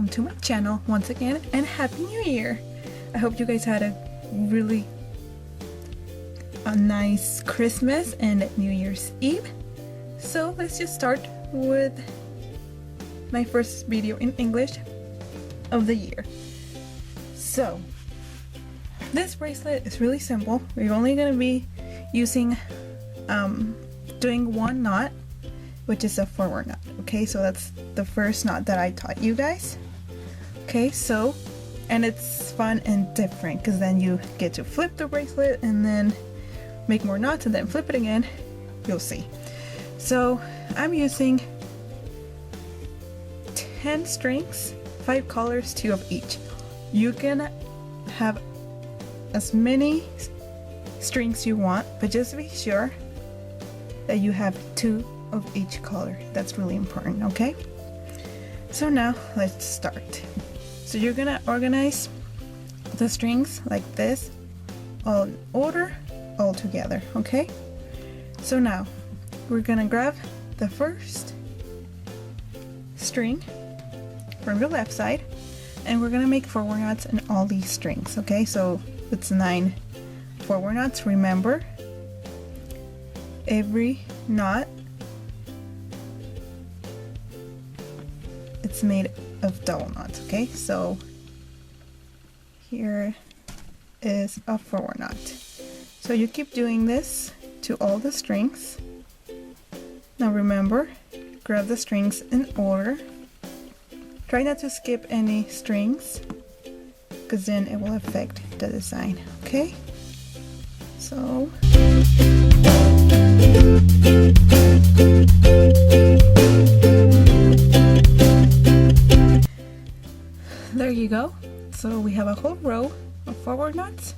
welcome to my channel once again, and Happy New Year! I hope you guys had a nice Christmas and New Year's Eve. So let's just start with my first video in English of the year. So this bracelet is really simple. We're only going to be using doing one knot, which is a forward knot. Okay, so that's the first knot that I taught you guys. Okay, so, and it's fun and different because then you get to flip the bracelet and then make more knots and then flip it again. You'll see. So I'm using 10 strings, 5 colors, 2 of each. You can have as many strings you want, but just be sure that you have 2 of each color. That's really important. Okay, so now let's start. So you're gonna organize the strings like this, all in order, all together. Okay, so now we're gonna grab the first string from your left side and we're gonna make forward knots in all these strings. Okay, so it's 9 forward knots. Remember, every knot, it's made of double knots. Okay, so here is a forward knot. So you keep doing this to all the strings. Now remember, grab the strings in order. Try not to skip any strings because then it will affect the design. Okay, so there you go. So we have a whole row of forward knots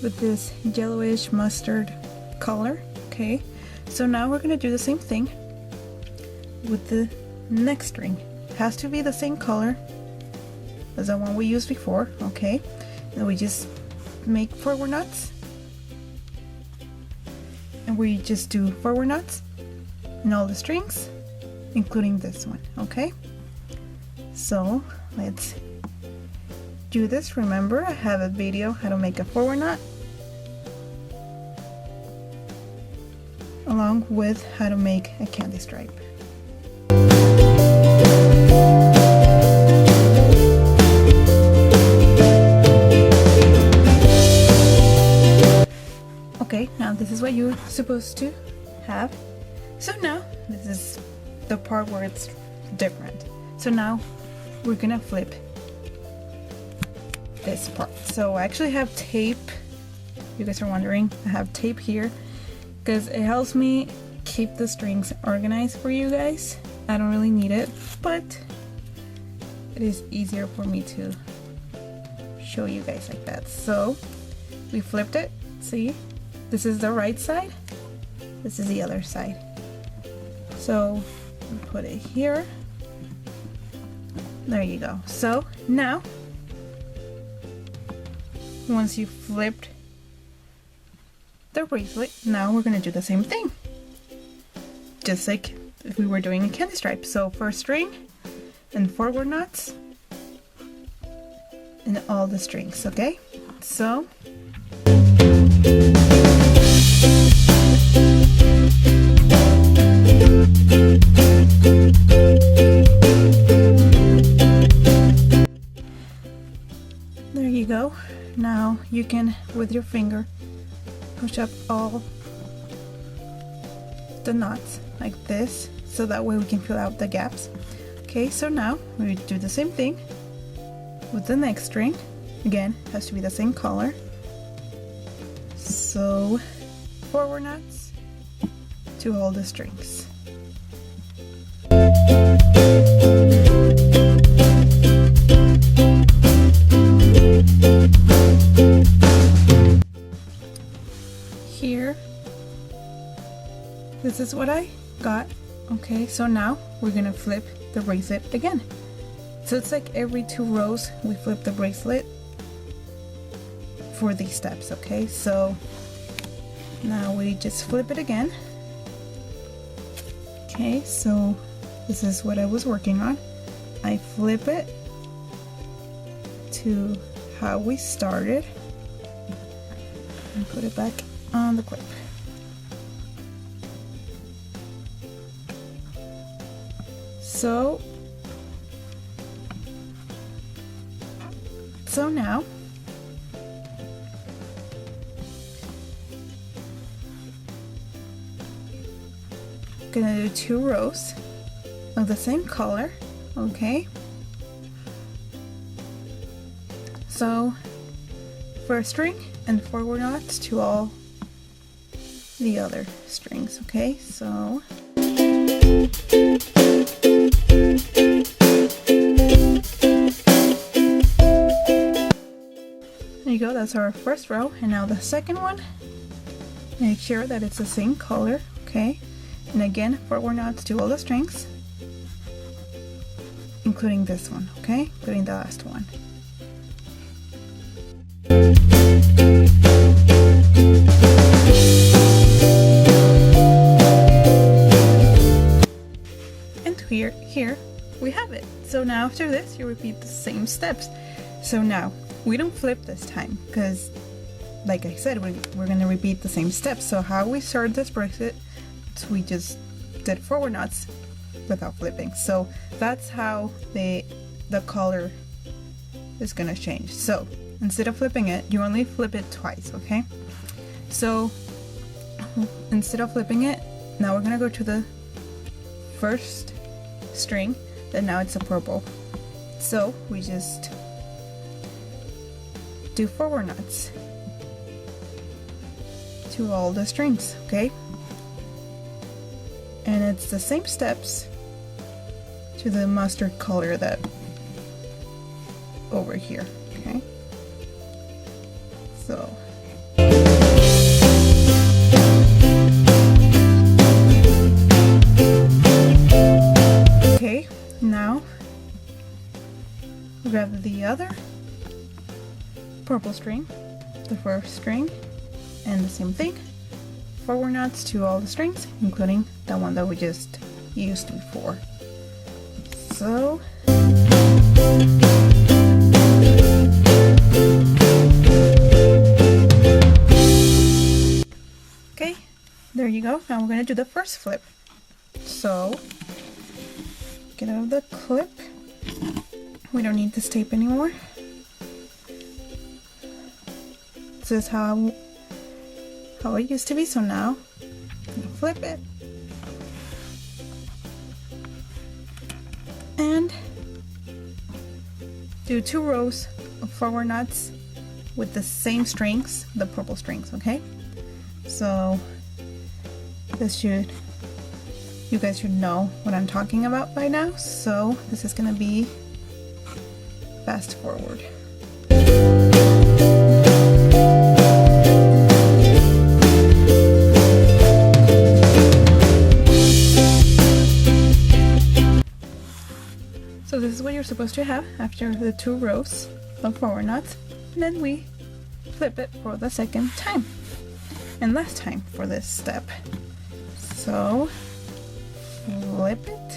with this yellowish mustard color. Okay, so now we're going to do the same thing with the next string. It has to be the same color as the one we used before. Okay, and we just make forward knots and we just do forward knots in all the strings, including this one. Okay, so let's do this. Remember, I have a video how to make a forward knot along with how to make a candy stripe. Okay, now this is what you're supposed to have. So now this is the part where it's different. So now we're gonna flip this part. So I actually have tape. You guys are wondering, I have tape here because it helps me keep the strings organized for you guys. I don't really need it, but it is easier for me to show you guys like that. So we flipped it. See, this is the right side, this is the other side. So we put it here. There you go. So now once you flipped the bracelet, now we're going to do the same thing, just like if we were doing a candy stripe. So first string and forward knots in all the strings. Okay, so there you go. Now you can, with your finger, push up all the knots like this, so that way we can fill out the gaps. Okay, so now we do the same thing with the next string. Again, it has to be the same color. So forward knots to all the strings. Here, this is what I got. Okay, so now we're gonna flip the bracelet again. So it's like every 2 rows we flip the bracelet for these steps. Okay, so now we just flip it again. Okay, so this is what I was working on. I flip it to how we started and put it back on the clip. So now gonna do 2 rows of the same color, okay? So first string and forward knots to all the other strings, okay? So there you go, that's our first row. And now the second one, make sure that it's the same color, okay? And again, forward knots to all the strings, including this one, okay? Including the last one. And here we have it. So now after this, you repeat the same steps. So now, we don't flip this time, because like I said, we're gonna repeat the same steps. So how we start this bracelet, so we just did forward knots without flipping. So that's how the color is gonna change. So instead of flipping it, you only flip it twice, okay? So instead of flipping it, now we're gonna go to the first string, then now it's a purple. So we just do forward knots to all the strings, okay? And it's the same steps to the mustard color that over here, okay? So okay, now grab the other purple string, the first string, and the same thing, forward knots to all the strings, including the one that we just used before. So okay, there you go. Now we're gonna do the first flip. So get out of the clip. We don't need this tape anymore. This is how it used to be. So now flip it and do 2 rows of forward knots with the same strings, the purple strings, okay? So you guys should know what I'm talking about by now. So this is gonna be fast forward. So this is what you're supposed to have after the 2 rows of forward knots. And then we flip it for the second time and last time for this step. So flip it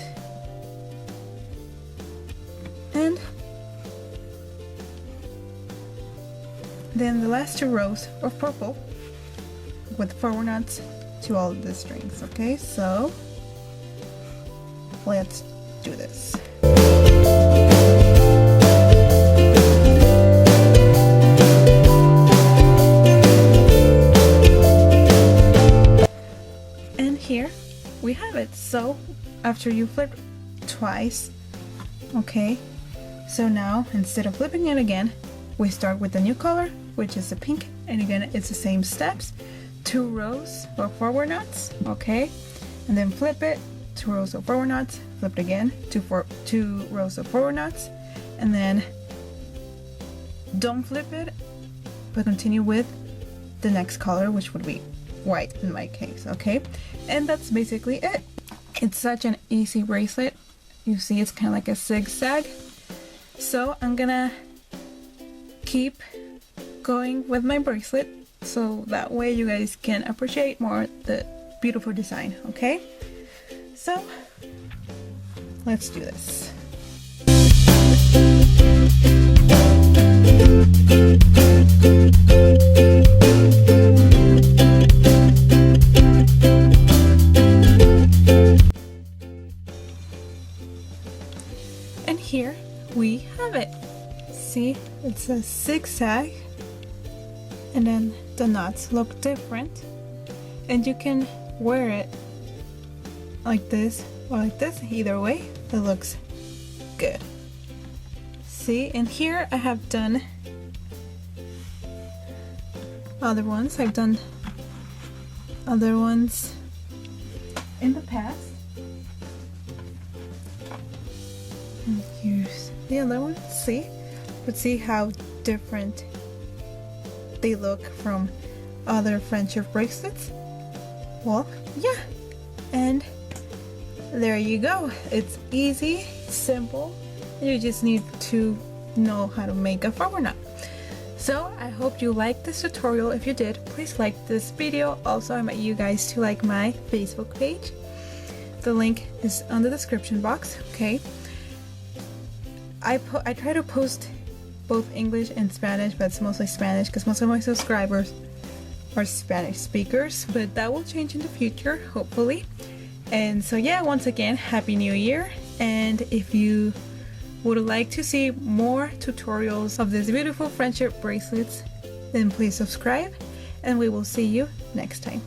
and then the last 2 rows of purple with forward knots to all the strings, okay? So let's do this. And here we have it. So after you flip twice, okay, so now instead of flipping it again, we start with the new color, which is the pink, and again it's the same steps, 2 rows of forward knots, okay, and then flip it, 2 rows of forward knots, flip it again, 2 rows of forward knots, and then don't flip it, but continue with the next color, which would be white in my case, okay? And that's basically it. It's such an easy bracelet. You see it's kind of like a zigzag. So I'm gonna keep going with my bracelet so that way you guys can appreciate more the beautiful design, okay? So let's do this. And here we have it. See, it's a zigzag, and then the knots look different, and you can wear it like this or like this. Either way, it looks good. See, and here I have done other ones. I've done other ones in the past. And here's the other one. See? But see how different they look from other friendship bracelets? Well, yeah. And there you go. It's easy, simple. You just need to know how to make a flower knot. So I hope you liked this tutorial. If you did, please like this video. Also, I invite you guys to like my Facebook page. The link is on the description box, okay? I try to post both English and Spanish, but it's mostly Spanish because most of my subscribers are Spanish speakers, but that will change in the future, hopefully. And so yeah, once again, Happy New Year. And if you would like to see more tutorials of these beautiful friendship bracelets, then please subscribe, and we will see you next time.